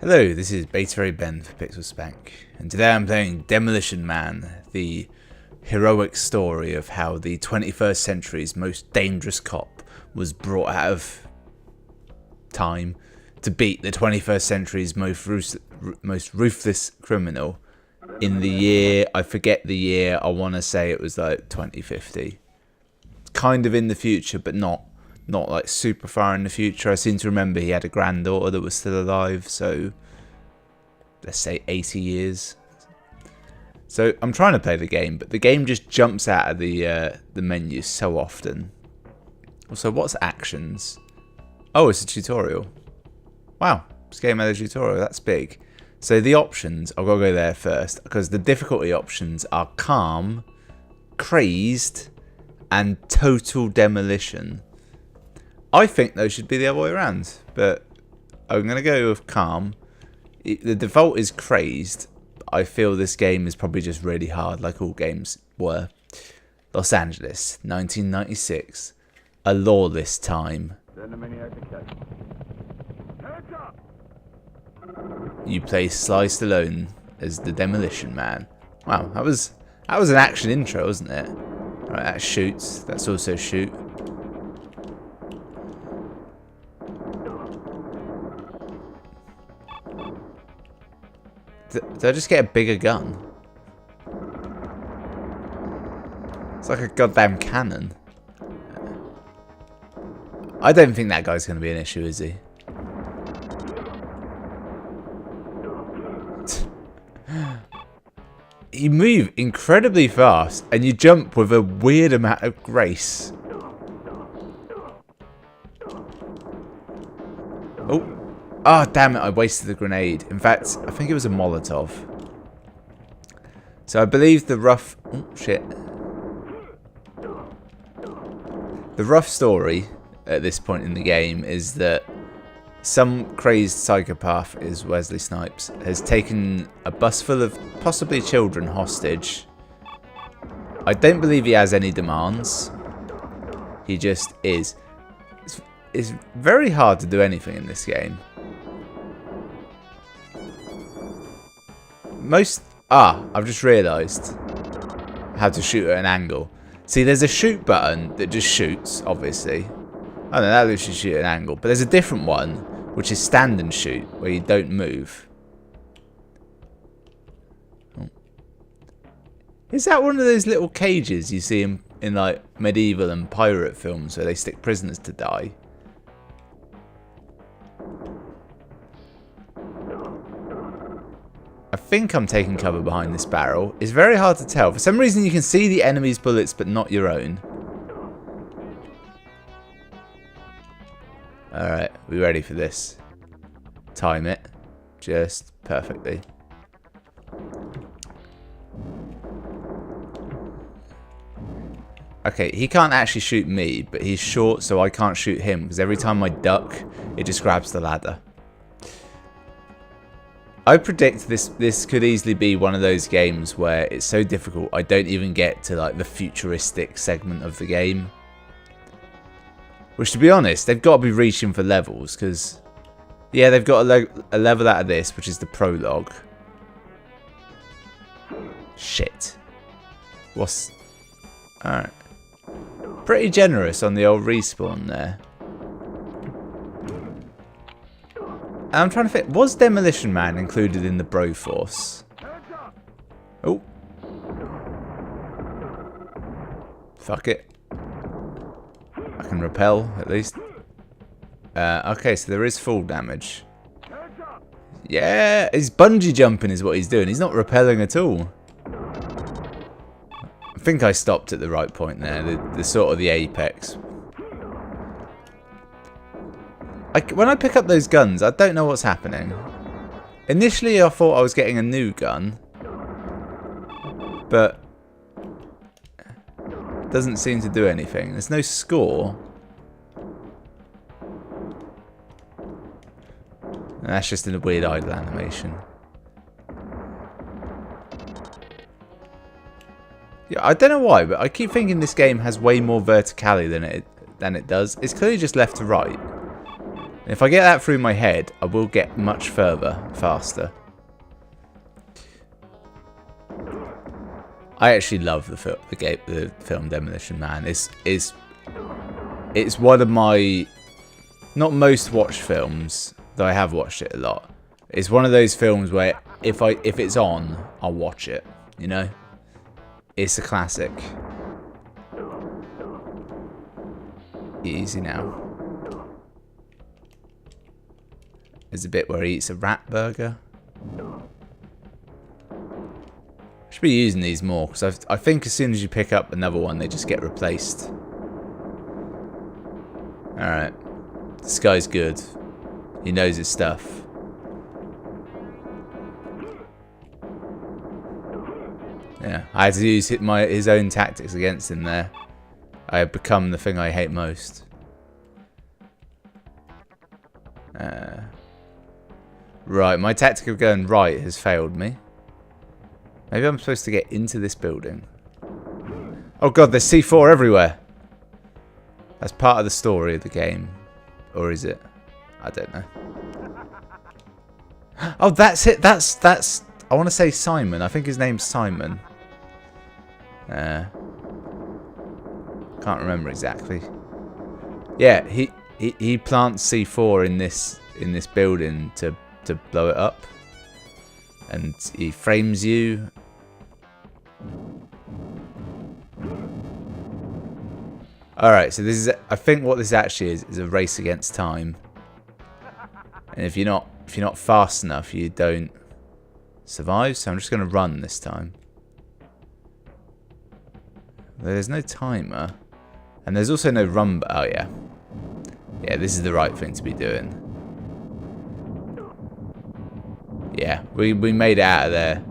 Hello, this is Beta Ben for Pixel Spank, and today I'm playing Demolition Man, the heroic story of how the 21st century's most dangerous cop was brought out of time to beat the 21st century's most ruthless criminal in the year, I forget the year, I want to say it was like 2050. Kind of in the future, but not like super far in the future. I seem to remember he had a granddaughter that was still alive, so let's say 80 years. So I'm trying to play the game, but the game just jumps out of the menu so often. Also, what's actions? Oh, it's a tutorial. Wow, this game had a tutorial, that's big. So the options, I've got to go there first, because the difficulty options are calm, crazed, and total demolition. I think those should be the other way around, but I'm going to go with calm. The default is crazed. I feel this game is probably just really hard, like all games were. Los Angeles, 1996. A lawless time. You play Sly Stallone as the Demolition Man. Wow, that was an action intro, wasn't it? Alright, that shoots. That's also shoot. Did I just get a bigger gun? It's like a goddamn cannon. I don't think that guy's going to be an issue, is he? You move incredibly fast and you jump with a weird amount of grace. Oh, damn it, I wasted the grenade. In fact, I think it was a Molotov. So I believe the rough... Oh, shit. The rough story at this point in the game is that some crazed psychopath, is Wesley Snipes, has taken a bus full of possibly children hostage. I don't believe he has any demands. He just is. It's very hard to do anything in this game. I've just realised how to shoot at an angle. See, there's a shoot button that just shoots, obviously. Oh no, that literally shoot at an angle. But there's a different one, which is stand and shoot, where you don't move. Oh. Is that one of those little cages you see in like medieval and pirate films where they stick prisoners to die? I think I'm taking cover behind this barrel. It's very hard to tell. For some reason you can see the enemy's bullets but not your own. Alright, we ready for this? Time it. Just perfectly. Okay, he can't actually shoot me, but he's short so I can't shoot him because every time I duck, it just grabs the ladder. I predict this could easily be one of those games where it's so difficult I don't even get to like the futuristic segment of the game. Which, to be honest, they've got to be reaching for levels because, yeah, they've got a level out of this, which is the prologue. Shit. What's... Alright. Pretty generous on the old respawn there. I'm trying to think, was Demolition Man included in the Broforce? Oh. Fuck it. I can repel, at least. Okay, so there is full damage. Yeah, he's bungee jumping is what he's doing. He's not repelling at all. I think I stopped at the right point there, the sort of the apex. When I pick up those guns, I don't know what's happening. Initially, I thought I was getting a new gun. But it doesn't seem to do anything. There's no score. And that's just in a weird idle animation. Yeah, I don't know why, but I keep thinking this game has way more verticality than it does. It's clearly just left to right. If I get that through my head, I will get much further, faster. I actually love the film Demolition Man. It's one of my not most watched films, though I have watched it a lot. It's one of those films where if it's on, I'll watch it. You know, it's a classic. Easy now. There's a bit where he eats a rat burger. I should be using these more, because I think as soon as you pick up another one, they just get replaced. Alright. This guy's good. He knows his stuff. Yeah, I had to use his own tactics against him there. I have become the thing I hate most. Right, my tactic of going right has failed me. Maybe I'm supposed to get into this building. Oh god, there's C4 everywhere. That's part of the story of the game. Or is it? I don't know. Oh, that's it. That's I want to say Simon. I think his name's Simon. Can't remember exactly. Yeah, he plants C4 in this building to blow it up, and he frames you. All right, so this is, I think what this actually is a race against time, and if you're not fast enough, you don't survive. So I'm just going to run this time. There's no timer, and there's also no run. Oh yeah, this is the right thing to be doing. Yeah, we made it out of there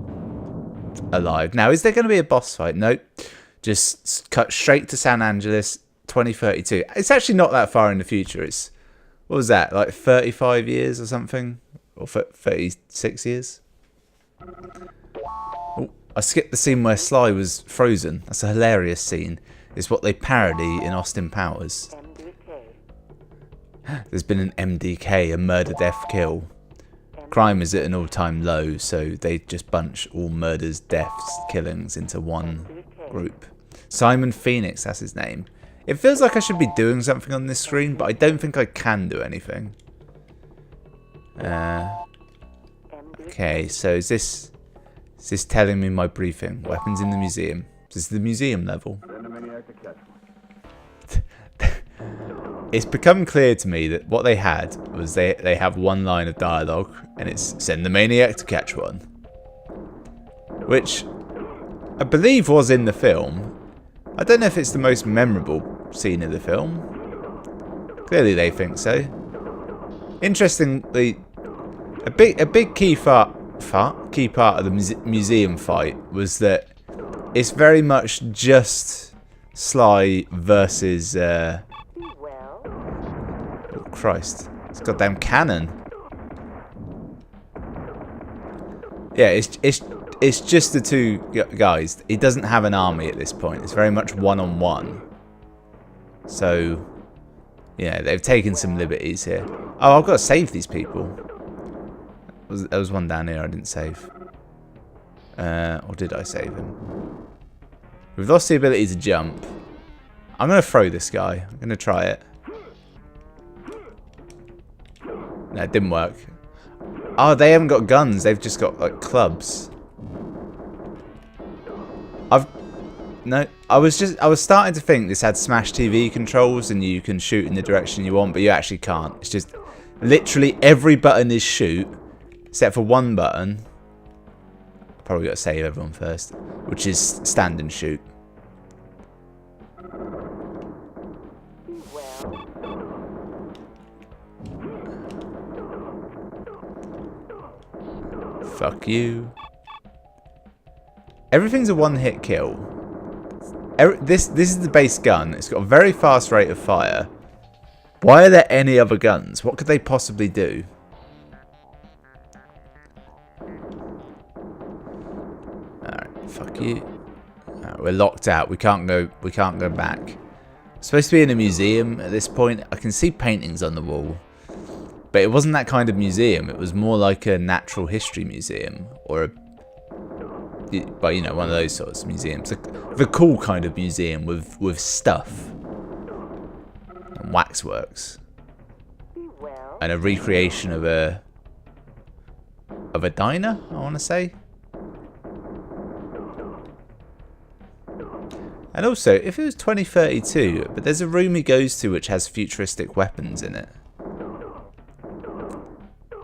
alive. Now, is there going to be a boss fight? Nope. Just cut straight to San Angeles, 2032. It's actually not that far in the future. It's, what was that, like 35 years or something? Or 36 years? Oh, I skipped the scene where Sly was frozen. That's a hilarious scene. It's what they parody in Austin Powers. There's been an MDK, a murder, death, kill. Crime is at an all-time low, so they just bunch all murders, deaths, killings into one group. Simon Phoenix, that's his name. It feels like I should be doing something on this screen, but I don't think I can do anything. Okay, so is this telling me my briefing? Weapons in the museum. This is the museum level. It's become clear to me that what they had was they have one line of dialogue, and it's send the maniac to catch one. Which I believe was in the film. I don't know if it's the most memorable scene of the film. Clearly they think so. Interestingly, a big key part of the museum fight was that it's very much just Sly versus Christ, it's a goddamn cannon. Yeah, it's just the two guys. He doesn't have an army at this point. It's very much one-on-one. So, yeah, they've taken some liberties here. Oh, I've got to save these people. There was one down here I didn't save. Or did I save him? We've lost the ability to jump. I'm going to throw this guy. I'm going to try it. No, it didn't work. Oh, they haven't got guns. They've just got, like, clubs. I was starting to think this had Smash TV controls and you can shoot in the direction you want, but you actually can't. It's just literally every button is shoot, except for one button. Probably got to save everyone first, which is stand and shoot. Fuck you. Everything's a one-hit kill. This is the base gun. It's got a very fast rate of fire. Why are there any other guns? What could they possibly do? Alright, fuck you. Alright, we're locked out. We can't go back. It's supposed to be in a museum at this point. I can see paintings on the wall. But it wasn't that kind of museum. It was more like a natural history museum, or but you know, one of those sorts of museums, the cool kind of museum with stuff and waxworks and a recreation of a diner, I want to say. And also, if it was 2032, but there's a room he goes to which has futuristic weapons in it.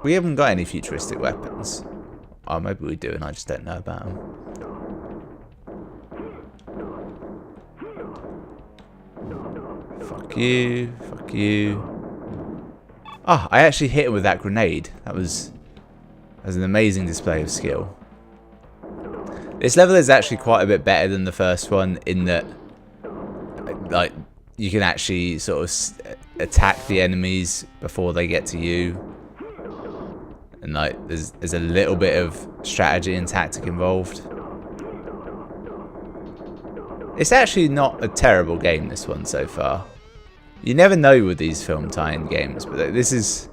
We haven't got any futuristic weapons. Oh, maybe we do and I just don't know about them. Fuck you, fuck you. Oh, I actually hit him with that grenade. That was an amazing display of skill. This level is actually quite a bit better than the first one in that, like, you can actually sort of attack the enemies before they get to you. And like, there's a little bit of strategy and tactic involved. It's actually not a terrible game, this one, so far. You never know with these film tie-in games, but this is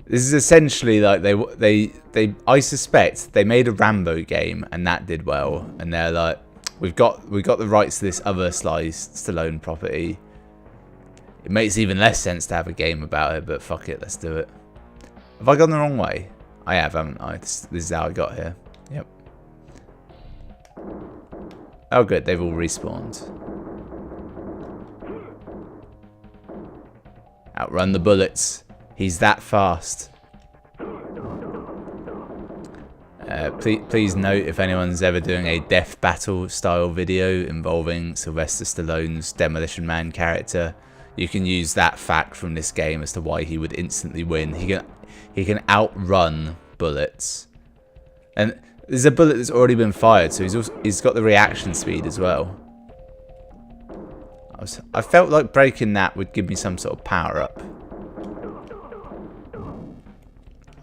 essentially like they I suspect they made a Rambo game and that did well, and they're like, we've got the rights to this other Sly Stallone property. It makes even less sense to have a game about it, but fuck it, let's do it. Have I gone the wrong way? I have, haven't I? This is how I got here. Yep. Oh good, they've all respawned. Outrun the bullets. He's that fast. Please note, if anyone's ever doing a death battle style video involving Sylvester Stallone's Demolition Man character, you can use that fact from this game as to why he would instantly win. He can outrun bullets, and there's a bullet that's already been fired, so he's got the reaction speed as well. I felt like breaking that would give me some sort of power up.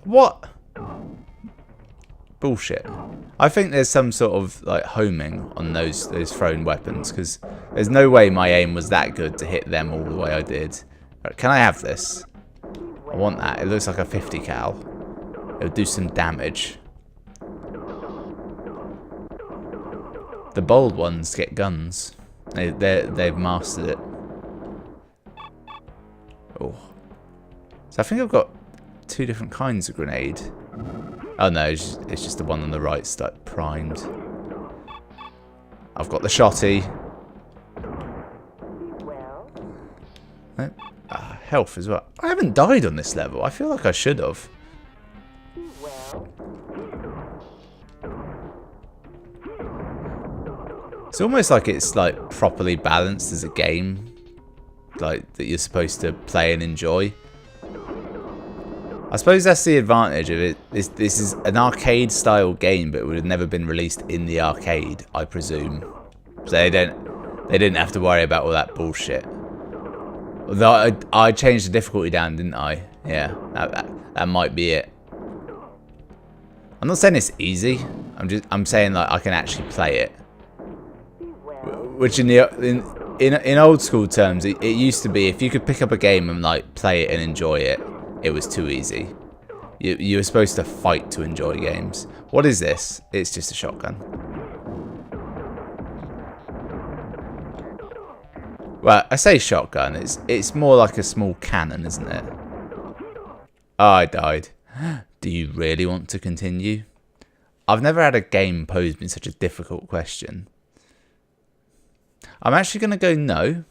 What? Bullshit. I think there's some sort of like homing on those thrown weapons, because there's no way my aim was that good to hit them all the way I did. Right, can I have this? I want that. It looks like a 50 cal. It'll do some damage. The bold ones get guns. They've mastered it. Oh. So I think I've got two different kinds of grenade. Oh no, it's just the one on the right's like primed. I've got the shotty. Health as well. I haven't died on this level. I feel like I should have. It's almost like it's like properly balanced as a game, like that you're supposed to play and enjoy. I suppose that's the advantage of it. This is an arcade style game, but it would have never been released in the arcade, I presume. So they didn't have to worry about all that bullshit. Although I changed the difficulty down, didn't I? Yeah, that might be it. I'm not saying it's easy. I'm saying like I can actually play it. Which in old school terms, it used to be if you could pick up a game and like play it and enjoy it, it was too easy. You were supposed to fight to enjoy games. What is this? It's just a shotgun. Well, I say shotgun. It's more like a small cannon, isn't it? Oh, I died. Do you really want to continue? I've never had a game pose me such a difficult question. I'm actually going to go no.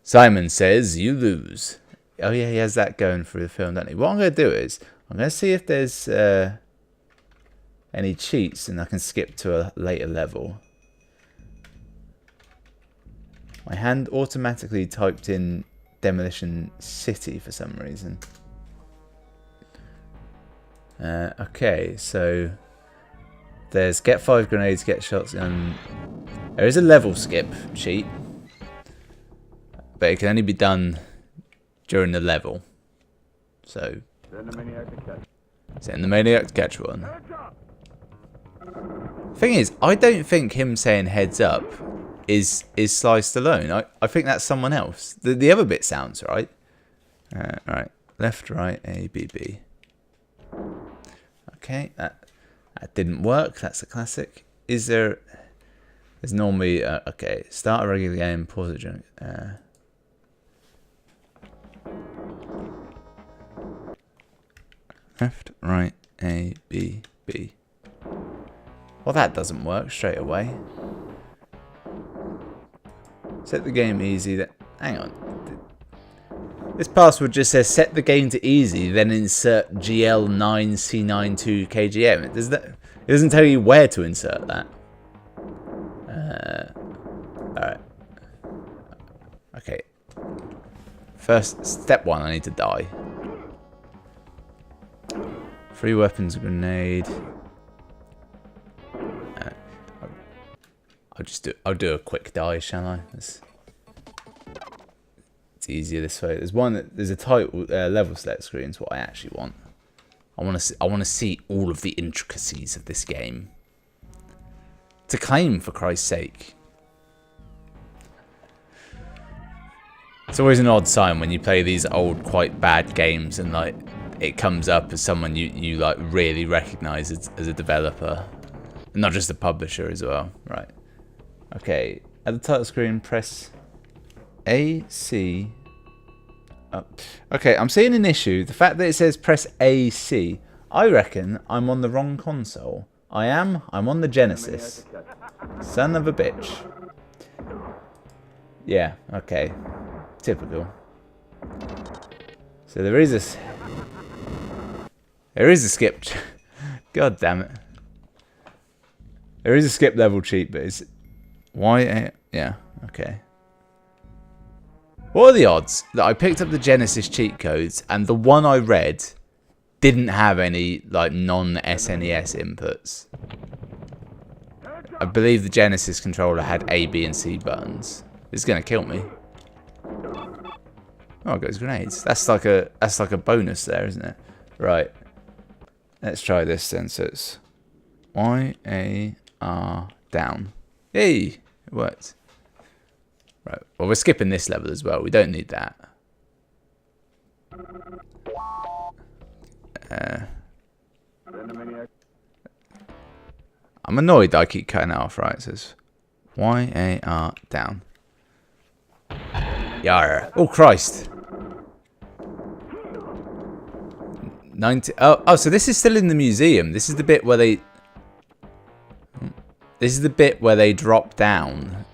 Simon says you lose. Oh yeah, he has that going through the film, doesn't he? What I'm going to do is, I'm going to see if there's any cheats and I can skip to a later level. My hand automatically typed in Demolition City for some reason. Okay, so there's get 5 grenades, get shots, and there is a level skip cheat, but it can only be done during the level. So send the maniac to catch one. Thing is, I don't think him saying heads up is Sly Stallone. I think that's someone else. The other bit sounds right. Right, left, right, A, B, B. Okay, that didn't work. That's a classic. Is there? There's normally okay. Start a regular game. Pause it during. Left, right, A, B, B. Well, that doesn't work straight away. Set the game easy. That hang on. This password just says set the game to easy, then insert GL9C92KGM. It doesn't tell you where to insert that. Alright. Okay. First, step 1, I need to die. 3 weapons, grenade. I'll do a quick die, shall I? It's easier this way. There's a title level select screen. Is what I actually want. I want to see all of the intricacies of this game. To claim, for Christ's sake. It's always an odd sign when you play these old, quite bad games, and like it comes up as someone you like really recognise as a developer, not just a publisher as well. Right. Okay. At the title screen, press A, C. Oh. Okay, I'm seeing an issue. The fact that it says press AC. I reckon I'm on the wrong console. I'm on the Genesis. Son of a bitch. Yeah, okay. Typical. So there is a skip. God damn it. There is a skip level cheat, but it's why? Yeah, okay. What are the odds that I picked up the Genesis cheat codes and the one I read didn't have any like non-SNES inputs? I believe the Genesis controller had A, B, and C buttons. It's gonna kill me. Oh, it goes grenades. That's like a bonus there, isn't it? Right. Let's try this then. So it's Y, A, R, down. Hey, it worked. Right. Well, we're skipping this level as well. We don't need that. I'm annoyed that I keep cutting it off. Right. It says Y, A, R, down. Yar. Oh, Christ. 90. Oh, so this is still in the museum. This is the bit where they... This is the bit where they drop down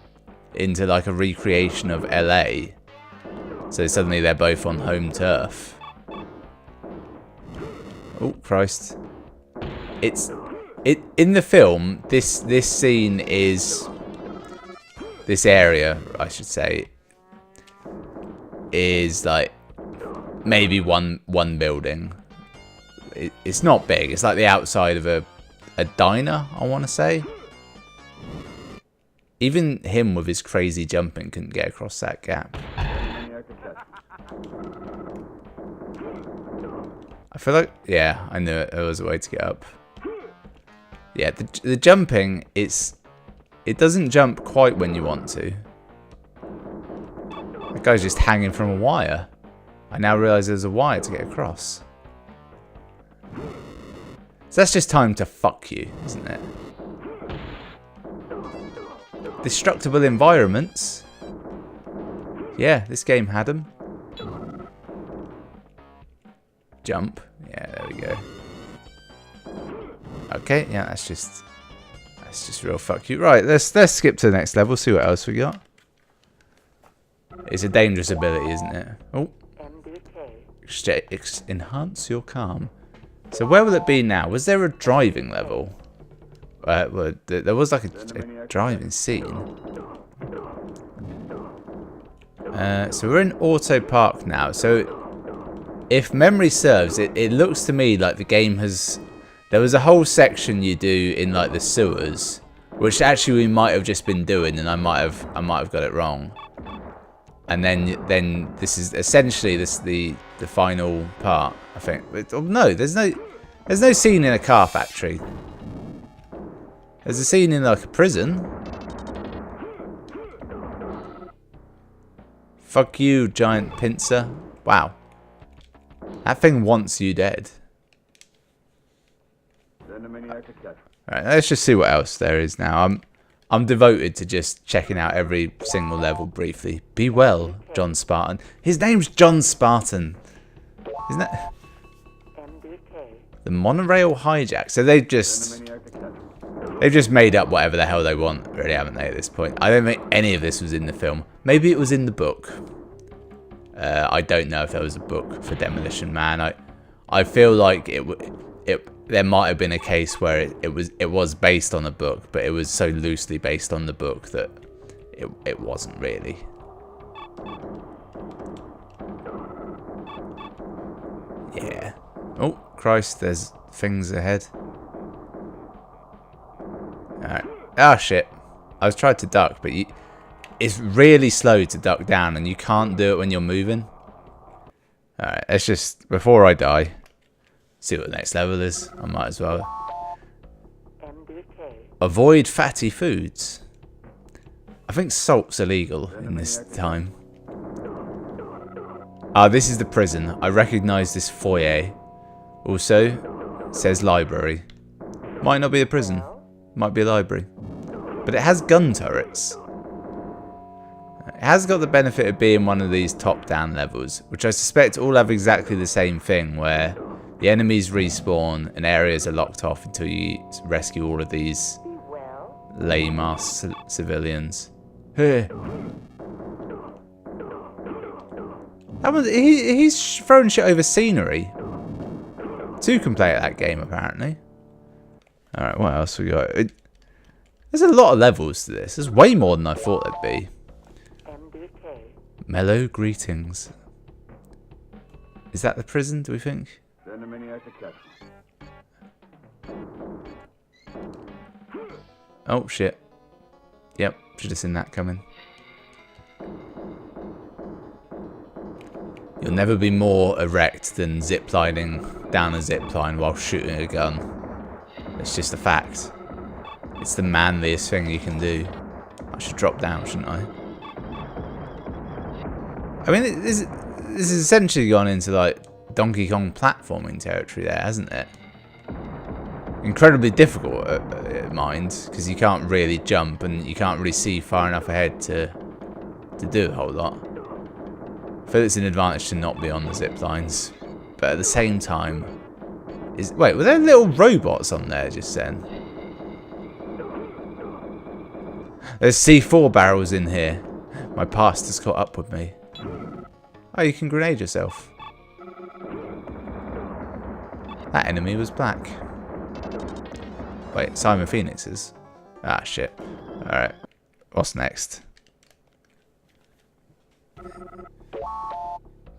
into like a recreation of LA. So suddenly they're both on home turf. Oh, Christ. In the film, this scene is... This area, I should say, is like maybe one building. It's not big. It's like the outside of a diner, I want to say. Even him with his crazy jumping couldn't get across that gap. I feel like, yeah, I knew it. There was a way to get up. Yeah, the jumping, it doesn't jump quite when you want to. That guy's just hanging from a wire. I now realise there's a wire to get across. So that's just time to fuck you, isn't it? Destructible environments. Yeah, this game had them. Jump. Yeah, there we go. Okay, yeah, that's just real fuck you. Right, let's skip to the next level, see what else we got. It's a dangerous ability, isn't it? Oh. Enhance your calm. So where will it be now? Was there a driving level? Well, there was like a driving scene. So we're in Auto Park now. So if memory serves, it looks to me like the game has... There was a whole section you do in like the sewers, which actually we might have just been doing, and I might have got it wrong. And then this is essentially the final part, I think. But, oh, no, there's no scene in a car factory. There's a scene in like a prison. Fuck you, giant pincer. Wow. That thing wants you dead. Alright, let's just see what else there is now. I'm devoted to just checking out every single level briefly. Be well, John Spartan. His name's John Spartan. Isn't that... The monorail hijack. So they've just made up whatever the hell they want, really, haven't they, at this point? I don't think any of this was in the film. Maybe it was in the book. I don't know if there was a book for Demolition Man. I feel like there might have been a case where it was based on a book, but it was so loosely based on the book that it wasn't really. Yeah. Oh, Christ, there's things ahead. Alright. Oh, shit. I was trying to duck, but it's really slow to duck down, and you can't do it when you're moving. Alright, let's just, before I die, see what the next level is. I might as well. Avoid fatty foods. I think salt's illegal in this time. Ah, this is the prison. I recognise this foyer. Also, it says library. Might not be a prison. Might be a library. But it has gun turrets. It has got the benefit of being one of these top-down levels, which I suspect all have exactly the same thing, where the enemies respawn and areas are locked off until you rescue all of these lame-ass civilians. That was, he's throwing shit over scenery. Two can play at that game, apparently. Alright, what else we got? There's a lot of levels to this. There's way more than I thought there'd be. Mellow greetings. Is that the prison, do we think? Oh, shit. Yep, should have seen that coming. You'll never be more erect than ziplining down a zipline while shooting a gun. It's just a fact. It's the manliest thing you can do. I should drop down, shouldn't I? I mean, this has essentially gone into, like, Donkey Kong platforming territory there, hasn't it? Incredibly difficult, mind, because you can't really jump and you can't really see far enough ahead to do a whole lot. I feel it's an advantage to not be on the zip lines, but at the same time, wait, were there little robots on there just then? There's C4 barrels in here. My past has caught up with me. Oh, you can grenade yourself. That enemy was black. Wait, Simon Phoenix's? Ah, shit. Alright. What's next?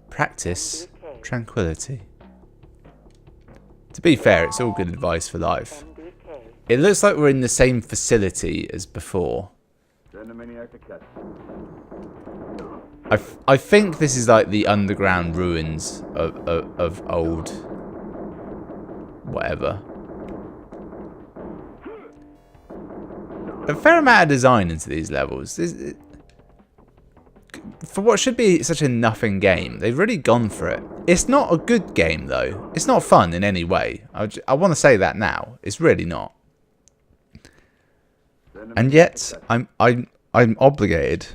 Practice tranquility. To be fair, it's all good advice for life. It looks like we're in the same facility as before. I think this is like the underground ruins of old whatever. A fair amount of design into these levels. For what should be such a nothing game, they've really gone for it. It's not a good game though. It's not fun in any way. I want to say that now. It's really not. And yet, I'm obligated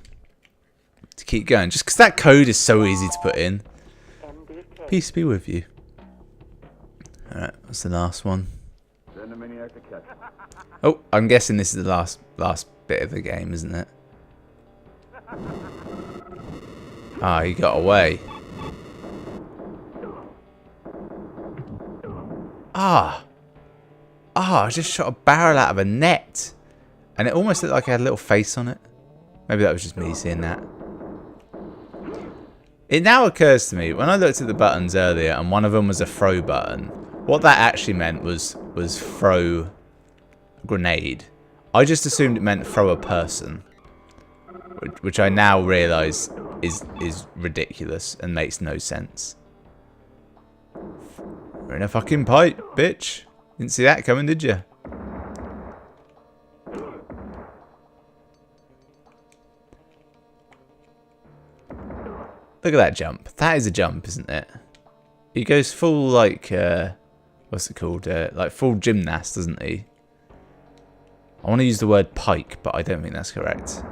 to keep going, just because that code is so easy to put in. Peace be with you. Alright, what's the last one? Oh, I'm guessing this is the last bit of the game, isn't it? Ah, he got away. I just shot a barrel out of a net. And it almost looked like it had a little face on it. Maybe that was just me seeing that. It now occurs to me, when I looked at the buttons earlier and one of them was a throw button, what that actually meant was throw a grenade. I just assumed it meant throw a person. Which I now realise is ridiculous and makes no sense. We're in a fucking pipe, bitch. Didn't see that coming, did you? Look at that jump. That is a jump, isn't it? He goes full like what's it called? Like full gymnast, doesn't he? I want to use the word pike, but I don't think that's correct.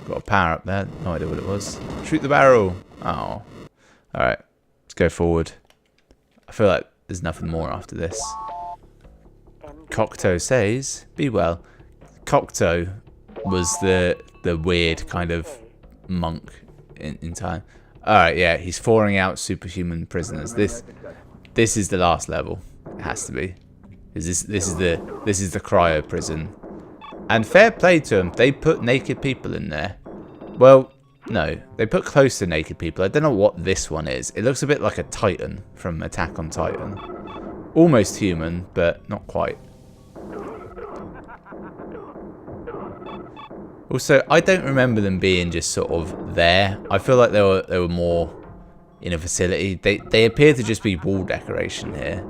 Got a power up there. No idea what it was. Shoot the barrel. Oh. Alright. Let's go forward. I feel like there's nothing more after this. Cocteau says, be well. Cocteau was the weird kind of monk in time. Alright, yeah, he's thawing out superhuman prisoners. This is the last level. It has to be. This is the cryo prison. And fair play to them, they put naked people in there. Well, no, they put close to naked people. I don't know what this one is. It looks a bit like a Titan from Attack on Titan. Almost human, but not quite. Also, I don't remember them being just sort of there. I feel like they were more in a facility. They appear to just be wall decoration here.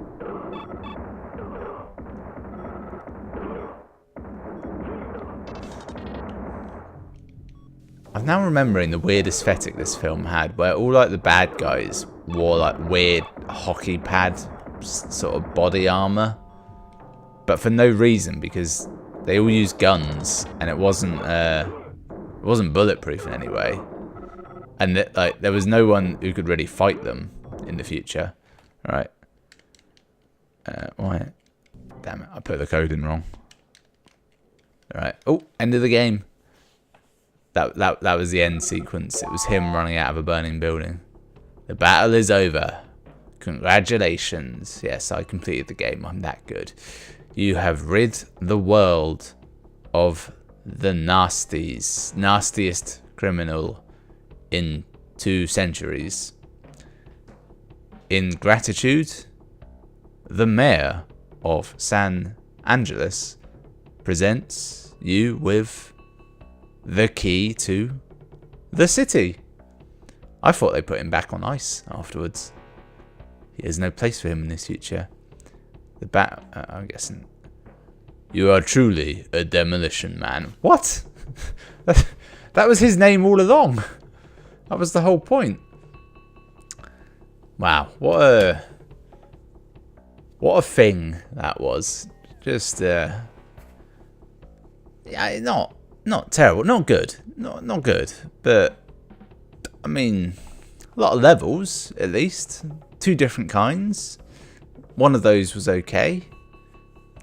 I'm now remembering the weird aesthetic this film had, where all like the bad guys wore like weird hockey pad sort of body armor, but for no reason, because they all used guns and it wasn't bulletproof in any way, and like there was no one who could really fight them in the future. All right. Why? Damn it! I put the code in wrong. All right. Oh, end of the game. That was the end sequence. It was him running out of a burning building. The battle is over. Congratulations. Yes, I completed the game. I'm that good. You have rid the world of the nastiest criminal in 2 centuries. In gratitude, the mayor of San Angeles presents you with the key to the city. I thought they put him back on ice afterwards. There's no place for him in this future. I'm guessing. You are truly a demolition man. What? That was his name all along. That was the whole point. Wow, what a thing that was. Just yeah, not terrible, not good, not good, but I mean, a lot of levels at least. 2 different kinds. One of those was okay.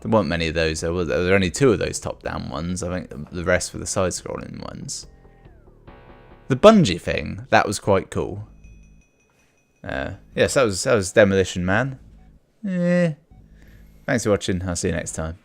There weren't many of those. There were only 2 of those top-down ones. I think the rest were the side-scrolling ones. The bungee thing, that was quite cool. Yes, that was Demolition Man. Thanks for watching. I'll see you next time.